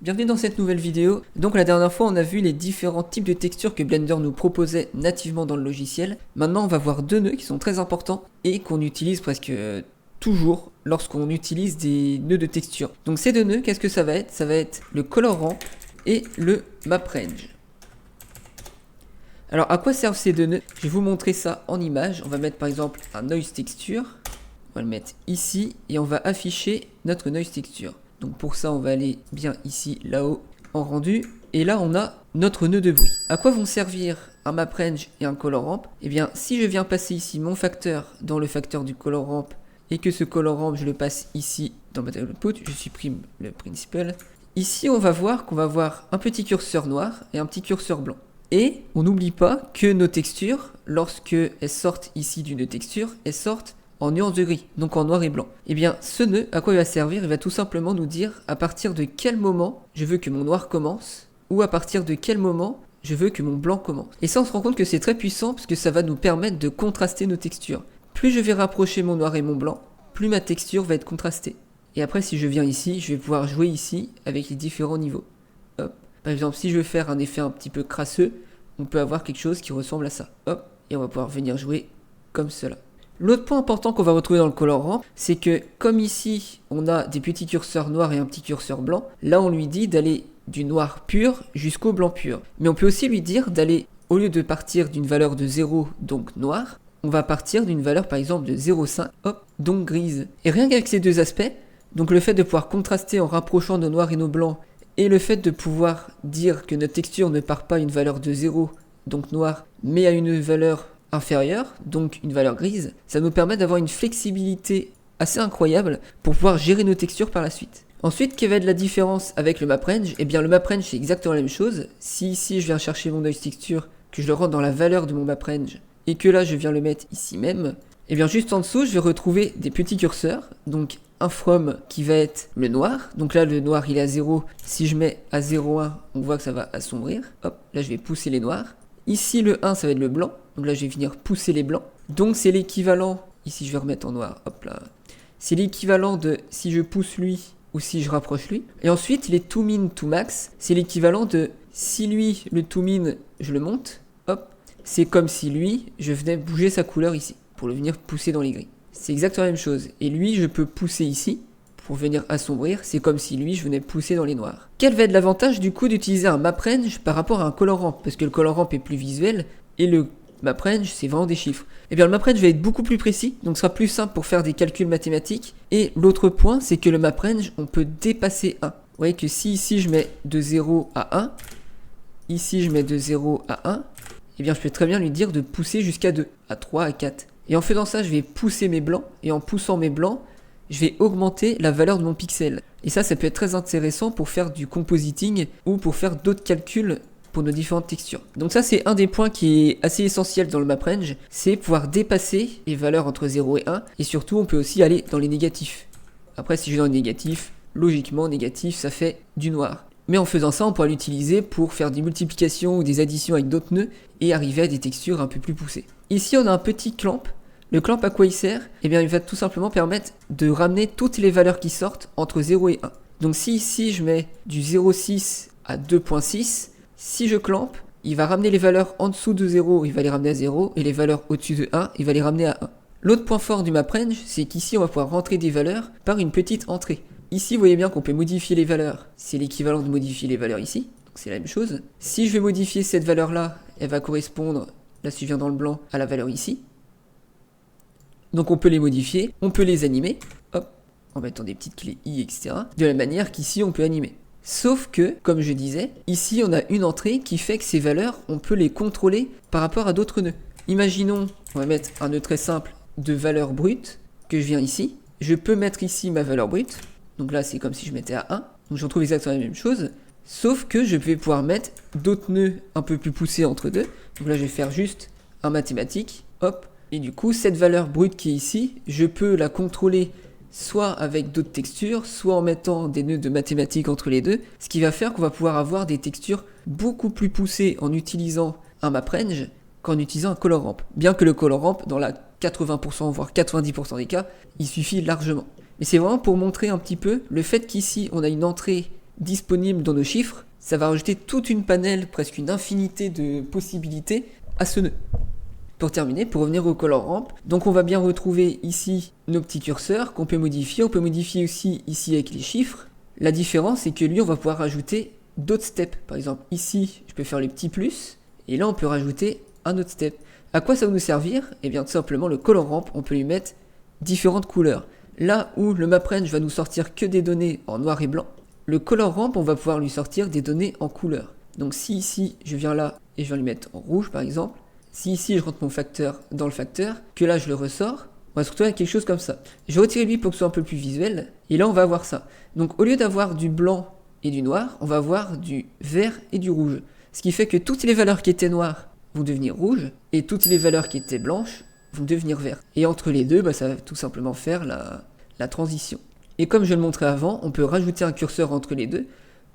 Bienvenue dans cette nouvelle vidéo. Donc la dernière fois on a vu les différents types de textures que Blender nous proposait nativement dans le logiciel. Maintenant on va voir deux nœuds qui sont très importants et qu'on utilise presque toujours lorsqu'on utilise des nœuds de texture. Donc ces deux nœuds, qu'est-ce que ça va être? Ça va être le color ramp et le map range. Alors à quoi servent ces deux nœuds? Je vais vous montrer ça en image. On va mettre par exemple un noise texture. On va le mettre ici et on va afficher notre noise texture. Donc pour ça, on va aller bien ici, là-haut, en rendu. Et là, on a notre nœud de bruit. À quoi vont servir un map range et un color ramp? Eh bien, si je viens passer ici mon facteur dans le facteur du color ramp et que ce color ramp, je le passe ici dans Material Output, je supprime le principal. Ici, on va voir qu'on va avoir un petit curseur noir et un petit curseur blanc. Et on n'oublie pas que nos textures, lorsque elles sortent ici d'une texture, elles sortent en nuance de gris, donc en noir et blanc. Et bien ce nœud, à quoi il va servir? Il va tout simplement nous dire à partir de quel moment je veux que mon noir commence, ou à partir de quel moment je veux que mon blanc commence. Et ça on se rend compte que c'est très puissant, parce que ça va nous permettre de contraster nos textures. Plus je vais rapprocher mon noir et mon blanc, plus ma texture va être contrastée. Et après si je viens ici, je vais pouvoir jouer ici avec les différents niveaux. Hop. Par exemple si je veux faire un effet un petit peu crasseux, on peut avoir quelque chose qui ressemble à ça. Hop. Et on va pouvoir venir jouer comme cela. L'autre point important qu'on va retrouver dans le color ramp, c'est que comme ici, on a des petits curseurs noirs et un petit curseur blanc, là on lui dit d'aller du noir pur jusqu'au blanc pur. Mais on peut aussi lui dire d'aller, au lieu de partir d'une valeur de 0, donc noir, on va partir d'une valeur par exemple de 0,5, hop, donc grise. Et rien qu'avec ces deux aspects, donc le fait de pouvoir contraster en rapprochant nos noirs et nos blancs, et le fait de pouvoir dire que notre texture ne part pas à une valeur de 0, donc noir, mais à une valeur inférieure, donc une valeur grise, ça nous permet d'avoir une flexibilité assez incroyable pour pouvoir gérer nos textures par la suite. Ensuite, quelle va être la différence avec le map range? Eh bien le map range c'est exactement la même chose. Si ici je viens chercher mon noise texture, que je le rentre dans la valeur de mon map range, et que là je viens le mettre ici même, eh bien juste en dessous je vais retrouver des petits curseurs, donc un from qui va être le noir, donc là le noir il est à 0, si je mets à 0,1 on voit que ça va assombrir, hop, là je vais pousser les noirs. Ici le 1 ça va être le blanc, donc là je vais venir pousser les blancs. Donc c'est l'équivalent, ici je vais remettre en noir, hop là. C'est l'équivalent de si je pousse lui ou si je rapproche lui. Et ensuite les to min to max, c'est l'équivalent de si lui le to min je le monte, hop. C'est comme si lui je venais bouger sa couleur ici, pour le venir pousser dans les gris. C'est exactement la même chose. Et lui je peux pousser ici, pour venir assombrir, c'est comme si lui je venais pousser dans les noirs. Quel va être l'avantage du coup d'utiliser un map range par rapport à un color ramp? Parce que le color ramp est plus visuel et le map range c'est vraiment des chiffres. Et bien le map range va être beaucoup plus précis, donc ce sera plus simple pour faire des calculs mathématiques. Et l'autre point c'est que le map range on peut dépasser 1. Vous voyez que si ici je mets de 0 à 1, ici je mets de 0 à 1, et bien je peux très bien lui dire de pousser jusqu'à 2, à 3, à 4. Et en faisant ça je vais pousser mes blancs, et en poussant mes blancs, je vais augmenter la valeur de mon pixel. Et ça peut être très intéressant pour faire du compositing ou pour faire d'autres calculs pour nos différentes textures. Donc ça c'est un des points qui est assez essentiel dans le map range, c'est pouvoir dépasser les valeurs entre 0 et 1, et surtout on peut aussi aller dans les négatifs. Après si je vais dans les négatifs, logiquement négatif ça fait du noir. Mais en faisant ça on pourra l'utiliser pour faire des multiplications ou des additions avec d'autres nœuds et arriver à des textures un peu plus poussées. Ici on a un petit clamp. Le clamp à quoi il sert? Eh bien il va tout simplement permettre de ramener toutes les valeurs qui sortent entre 0 et 1. Donc si ici je mets du 0,6 à 2,6, si je clamp, il va ramener les valeurs en dessous de 0, il va les ramener à 0, et les valeurs au-dessus de 1, il va les ramener à 1. L'autre point fort du map range, c'est qu'ici on va pouvoir rentrer des valeurs par une petite entrée. Ici vous voyez bien qu'on peut modifier les valeurs, c'est l'équivalent de modifier les valeurs ici, donc c'est la même chose. Si je vais modifier cette valeur là, elle va correspondre, là si je viens dans le blanc, à la valeur ici. Donc on peut les modifier, on peut les animer, hop, en mettant des petites clés I, etc. De la manière qu'ici on peut animer. Sauf que, comme je disais, ici on a une entrée qui fait que ces valeurs, on peut les contrôler par rapport à d'autres nœuds. Imaginons, on va mettre un nœud très simple de valeur brute, que je viens ici. Je peux mettre ici ma valeur brute, donc là c'est comme si je mettais à 1, donc je retrouve exactement la même chose. Sauf que je vais pouvoir mettre d'autres nœuds un peu plus poussés entre deux. Donc là je vais faire juste un mathématique, hop. Et du coup, cette valeur brute qui est ici, je peux la contrôler soit avec d'autres textures, soit en mettant des nœuds de mathématiques entre les deux, ce qui va faire qu'on va pouvoir avoir des textures beaucoup plus poussées en utilisant un map range qu'en utilisant un color ramp. Bien que le color ramp, dans la 80% voire 90% des cas, il suffit largement. Mais c'est vraiment pour montrer un petit peu le fait qu'ici, on a une entrée disponibles dans nos chiffres, ça va rajouter toute une panel, presque une infinité de possibilités à ce nœud. Pour terminer, pour revenir au color ramp, donc on va bien retrouver ici nos petits curseurs qu'on peut modifier. On peut modifier aussi ici avec les chiffres. La différence, c'est que lui, on va pouvoir rajouter d'autres steps. Par exemple, ici, je peux faire les petits plus, et là, on peut rajouter un autre step. À quoi ça va nous servir? Eh bien, tout simplement, le color ramp, on peut lui mettre différentes couleurs. Là où le MapRange va nous sortir que des données en noir et blanc, le color ramp, on va pouvoir lui sortir des données en couleur. Donc si ici, je viens là et je viens lui mettre en rouge, par exemple, si ici, je rentre mon facteur dans le facteur, que là, je le ressors, on va se retrouver avec quelque chose comme ça. Je vais retirer lui pour que ce soit un peu plus visuel, et là, on va avoir ça. Donc au lieu d'avoir du blanc et du noir, on va avoir du vert et du rouge. Ce qui fait que toutes les valeurs qui étaient noires vont devenir rouges, et toutes les valeurs qui étaient blanches vont devenir vertes. Et entre les deux, ça va tout simplement faire la transition. Et comme je le montrais avant, on peut rajouter un curseur entre les deux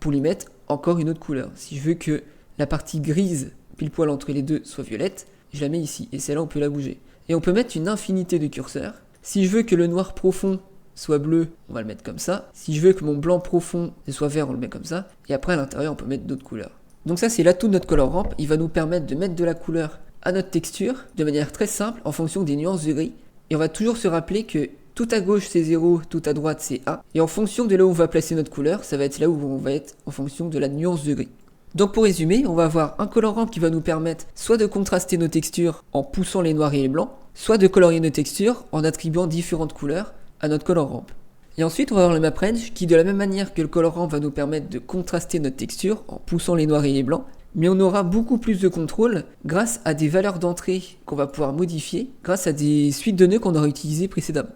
pour lui mettre encore une autre couleur. Si je veux que la partie grise, pile poil entre les deux, soit violette, je la mets ici, et celle-là, on peut la bouger. Et on peut mettre une infinité de curseurs. Si je veux que le noir profond soit bleu, on va le mettre comme ça. Si je veux que mon blanc profond soit vert, on le met comme ça. Et après, à l'intérieur, on peut mettre d'autres couleurs. Donc ça, c'est l'atout de notre color ramp. Il va nous permettre de mettre de la couleur à notre texture de manière très simple en fonction des nuances de gris. Et on va toujours se rappeler que tout à gauche c'est 0, tout à droite c'est 1. Et en fonction de là où on va placer notre couleur, ça va être là où on va être en fonction de la nuance de gris. Donc pour résumer, on va avoir un color ramp qui va nous permettre soit de contraster nos textures en poussant les noirs et les blancs, soit de colorier nos textures en attribuant différentes couleurs à notre color ramp. Et ensuite, on va avoir le MapRange qui, de la même manière que le color ramp, va nous permettre de contraster notre texture en poussant les noirs et les blancs, mais on aura beaucoup plus de contrôle grâce à des valeurs d'entrée qu'on va pouvoir modifier grâce à des suites de nœuds qu'on aura utilisées précédemment.